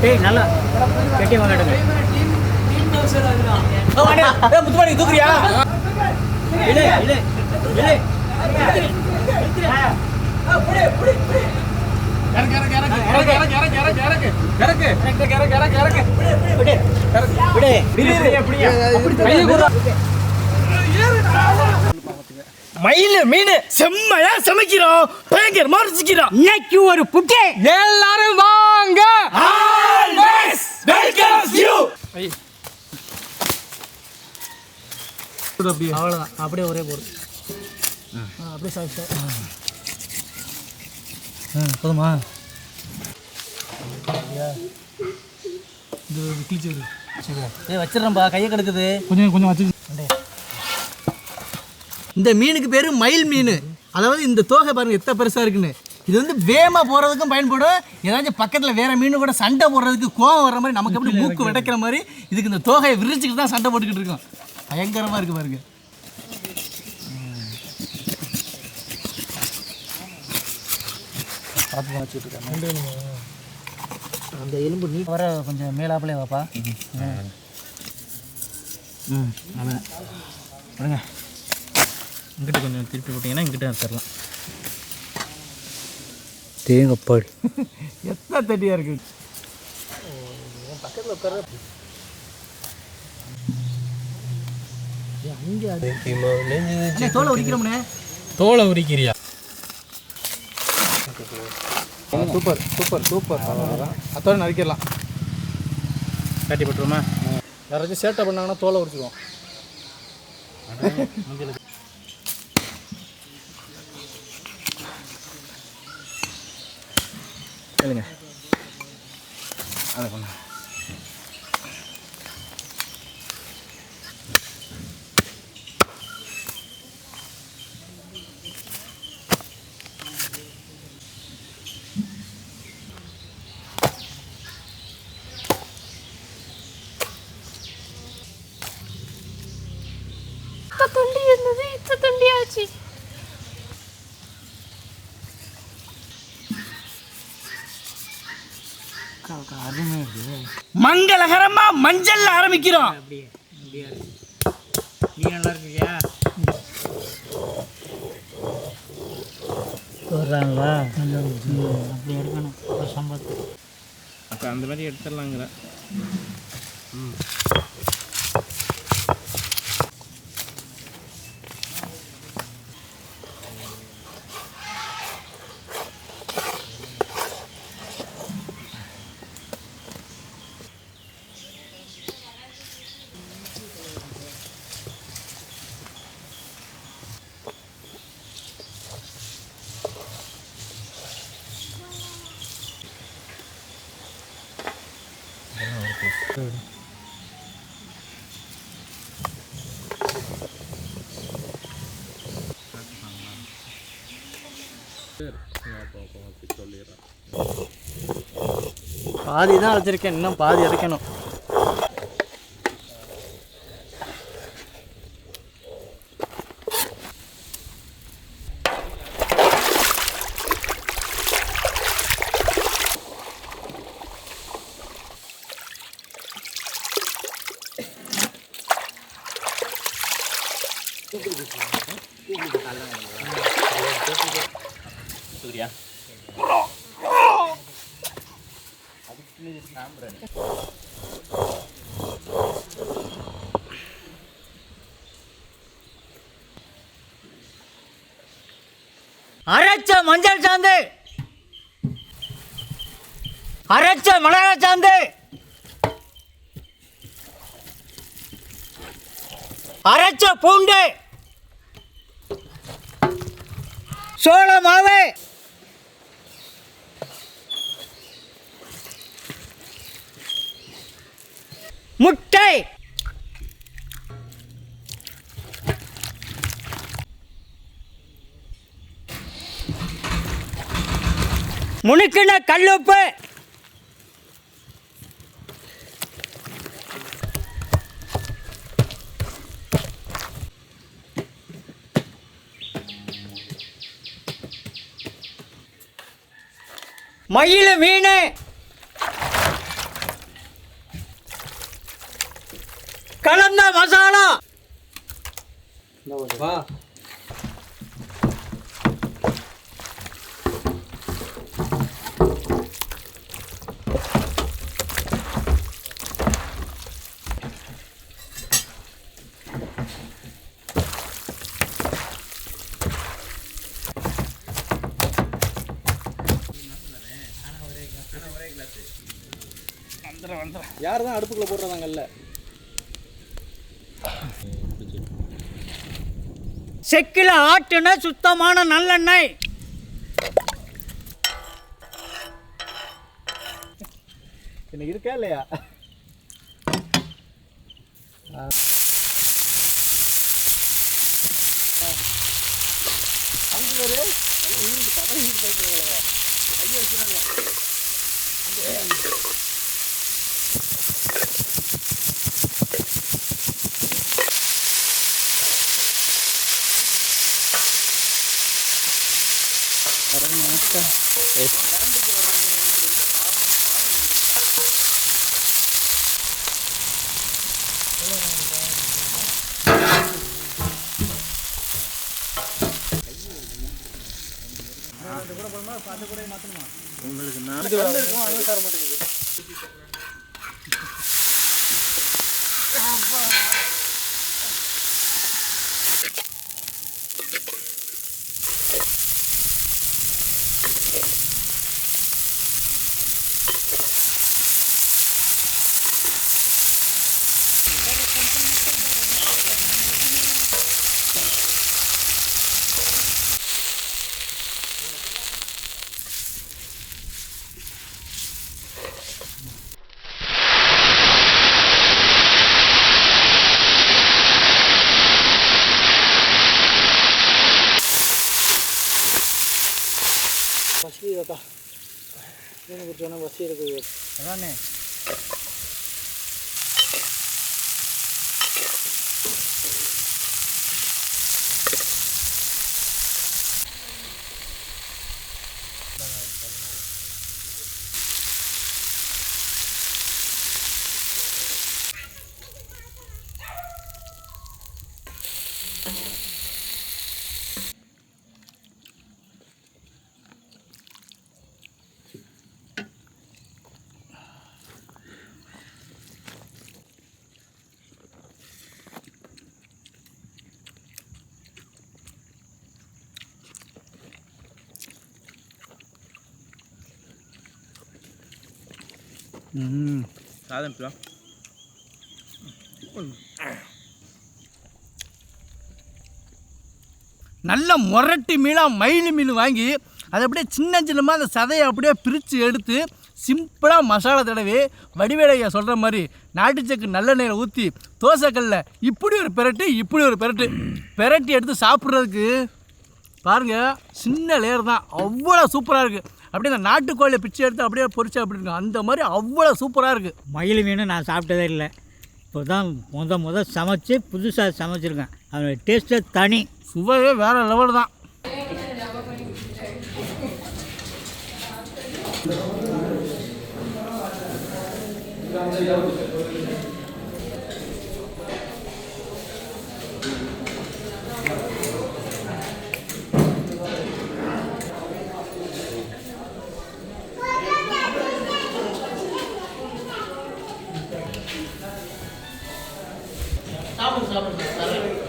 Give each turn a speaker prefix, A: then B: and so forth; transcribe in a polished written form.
A: டேய் நல்லா கட்டி வாங்கடுங்க முத்துமாடி தூக்குறியா இல்லை இல்லை இல்லை மயில் மீன் செம்மையா சமைக்கிறோம் பயங்கரமா ருசிக்கிறோம் இன்னைக்கு ஒரு புட்டே எல்லாரும் வாங்க ஆல்வேஸ் வெல்கம்ஸ் யூ அவ்வளோதான் அப்படியே ஒரே போடு அப்படியே சாப்பிட்டு போதுமா இது கிழிச்சு சரி வச்சிடறேன்பா கையை கிடக்குது கொஞ்சம் கொஞ்சம் வச்சு இந்த மீனுக்கு பேர் மயில் மீன். அதாவது இந்த தோகை பாருங்கள் எத்தனை பெருசாக இருக்குன்னு. இது வந்து வேகமாக போகிறதுக்கும் பயன்படும். ஏதாச்சும் பக்கத்தில் வேறு மீன் கூட சண்டை போடுறதுக்கு கோவம் வர்ற மாதிரி நமக்கு எப்படி மூக்கு விடைக்கிற மாதிரி இதுக்கு இந்த தோகையை விரிச்சிக்கிட்டு தான் சண்டை போட்டுக்கிட்டு இருக்கோம். பயங்கரமாக இருக்குது பாருங்க. பார்த்து வச்சுட்டு அந்த எலும்பு நீ வர கொஞ்சம் மேலாப்பிலே வாப்பா. அதான் விடுங்க. இங்கிட்ட கொஞ்சம் திருப்பி போட்டிங்கன்னா இங்கிட்ட தரலாம். தேங்கப்பாடு எத்தனை தட்டியாக இருக்குது. பக்கத்தில் உட்கார தோலை உரிக்கிறோம்னே. தோலை உரிக்கிறியா? Super super super. அதோட நறுக்கிடலாம். கட்டி போட்டுருமா? யாராச்சும் சேட்டை பண்ணாங்கன்னா தோலை உரிச்சிடுவோம். இல்லைங்க அதை பண்ண
B: தொண்டி இருந்தது இத்த தொண்டி ஆச்சு.
A: மங்களகரமா மஞ்சள் ஆரம்பிக்கிறோம். நீ நல்லா இருக்கியா? வர்றாங்களா? அப்படி எடுக்கணும் ஒரு சம்பளத்தை. அப்போ அந்த மாதிரி எடுத்துடலாங்கிற. பாதி தான் அழைச்சிருக்கேன், இன்னும் பாதி அரைக்கணும். அரைச்ச மஞ்சள் சாந்து, அரைச்ச மிளகா சாந்து, அரைச்ச பூண்டு, சோள மாவு, முட்டை, முனுக்கின கல்லுப்பு, மயில் மீன்,
C: கலந்த மசாலா. வா.
A: யார் தான் அடுப்புக்குள்ள போடுறாங்கல்ல?
C: செக்கில் ஆட்டுன சுத்தமான நல்லெண்ணெய்.
A: என்ன இருக்கா இல்லையா? பசி இருக்குது அதானே.
D: சாதம்
A: நல்ல முரட்டி மீனாக மயில் மீன் வாங்கி அதை அப்படியே சின்ன சின்னமாக அந்த சதையை அப்படியே பிரித்து எடுத்து சிம்பிளாக மசாலா தடவி வடிவேலையா சொல்கிற மாதிரி நாட்டுச்சக்கு நல்லெண்ணெயில் ஊற்றி தோசைக்கல்ல இப்படி ஒரு பெரட்டி எடுத்து சாப்பிட்றதுக்கு பாருங்கள். சின்ன லேயர் தான், அவ்வளோ சூப்பராக இருக்குது. அப்படியே அந்த நாட்டுக்கோழியை பிச்சை எடுத்து அப்படியே பொரிச்சு அப்படி இருக்கு, அந்த மாதிரி அவ்வளோ சூப்பராக இருக்குது.
C: மயில் மீன் நான் சாப்பிட்டதே இல்லை. இப்போ தான் முத சமைச்சு புதுசாக சமைச்சிருக்கேன். அதோட டேஸ்ட்டே தனி,
A: சுவையே வேறு லெவல் தான். சாப்பிடுங்க